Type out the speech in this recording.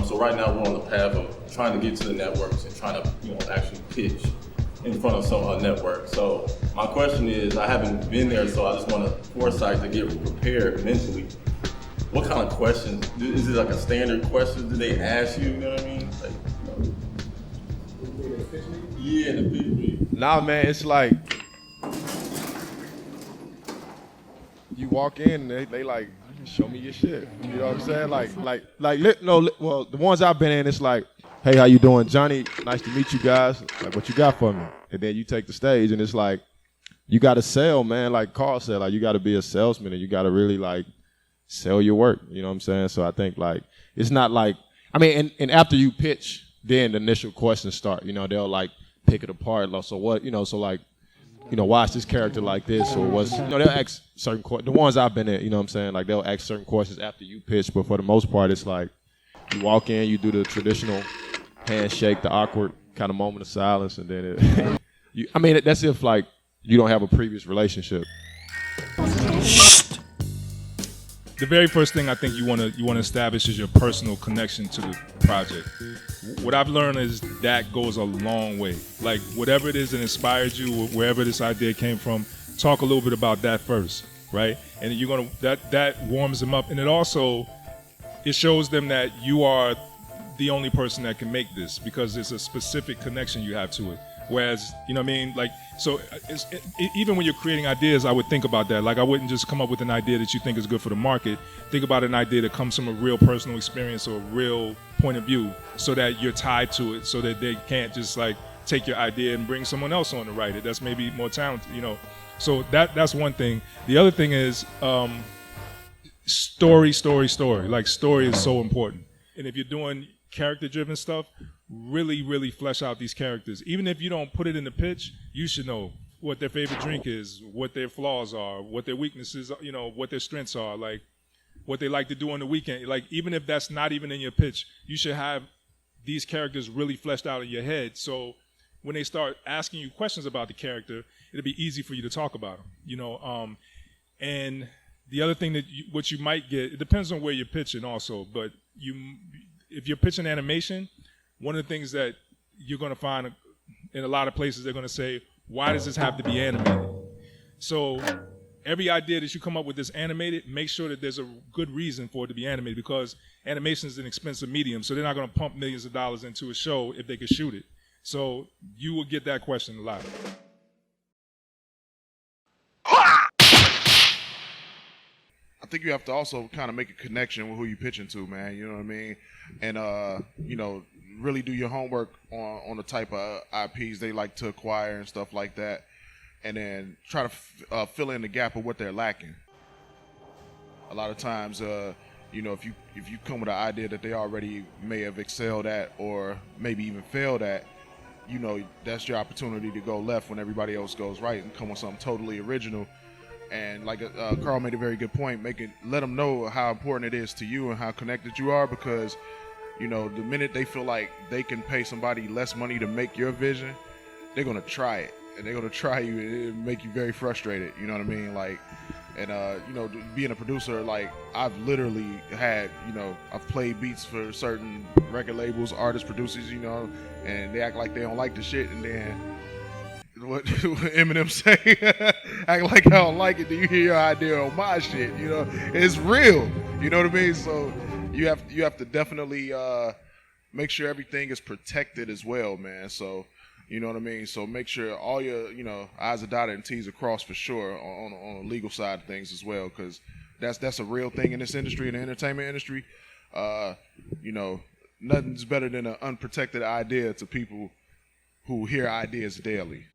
So right now we're on the path of trying to get to the networks and trying to, actually pitch in front of some network. So my question is, I haven't been there, so I just want to foresight to get prepared mentally. What kind of questions? Is it like a standard question that they ask you? You know what I mean? Yeah, the pitch meeting. Nah, man, it's like you walk in, they like, show me your shit. You know what I'm saying? Well, the ones I've been in, it's like, hey, how you doing, Johnny? Nice to meet you guys. Like, what you got for me? And then you take the stage, and it's like, you got to sell, man. Like Carl said, like you got to be a salesman, and you got to really like sell your work. You know what I'm saying? So I think like it's not like, I mean, and after you pitch, then the initial questions start. They'll like pick it apart. So what? Why is this character like this, or what's? They'll ask certain questions. The ones I've been in, you know what I'm saying? Like they'll ask certain questions after you pitch, but for the most part, it's like you walk in, you do the traditional handshake, the awkward kind of moment of silence, and then that's if like you don't have a previous relationship. The very first thing I think you want to establish is your personal connection to the project. What I've learned is that goes a long way. Like whatever it is that inspired you, wherever this idea came from, talk a little bit about that first, right? And you're gonna that warms them up, and it shows them that you are the only person that can make this because there's a specific connection you have to it. Whereas, even when you're creating ideas, I would think about that. Like I wouldn't just come up with an idea that you think is good for the market. Think about an idea that comes from a real personal experience or a real point of view so that you're tied to it so that they can't just like take your idea and bring someone else on to write it. That's maybe more talented, So that's one thing. The other thing is story. Like story is so important. And if you're doing character-driven stuff, really flesh out these characters. Even if you don't put it in the pitch, you should know what their favorite drink is, what their flaws are, what their weaknesses are, what their strengths are, like what they like to do on the weekend. Like even if that's not even in your pitch, you should have these characters really fleshed out in your head. So when they start asking you questions about the character, it'll be easy for you to talk about them, And the other thing what you might get, it depends on where you're pitching also, but if you're pitching animation, one of the things that you're going to find in a lot of places, they're going to say, why does this have to be animated? So every idea that you come up with that's animated, make sure that there's a good reason for it to be animated because animation is an expensive medium, so they're not going to pump millions of dollars into a show if they can shoot it. So you will get that question a lot. I think you have to also kind of make a connection with who you're pitching to, man. You know what I mean? And, really do your homework on the type of IPs they like to acquire and stuff like that. And then try to fill in the gap of what they're lacking. A lot of times, if you come with an idea that they already may have excelled at or maybe even failed at, that's your opportunity to go left when everybody else goes right and come with something totally original. And like Carl made a very good point, let them know how important it is to you and how connected you are because, the minute they feel like they can pay somebody less money to make your vision, they're going to try it. And they're going to try you and it'll make you very frustrated, you know what I mean? Like, and, being a producer, like, I've literally had, I've played beats for certain record labels, artists, producers, and they act like they don't like the shit and then what Eminem say, act like I don't like it, do you hear your idea on my shit, it's real, you know what I mean? So you have to definitely make sure everything is protected as well, man. So you know what I mean? So make sure all your, I's are dotted and T's are crossed for sure on the legal side of things as well, because that's a real thing in this industry, in the entertainment industry. Nothing's better than an unprotected idea to people who hear ideas daily.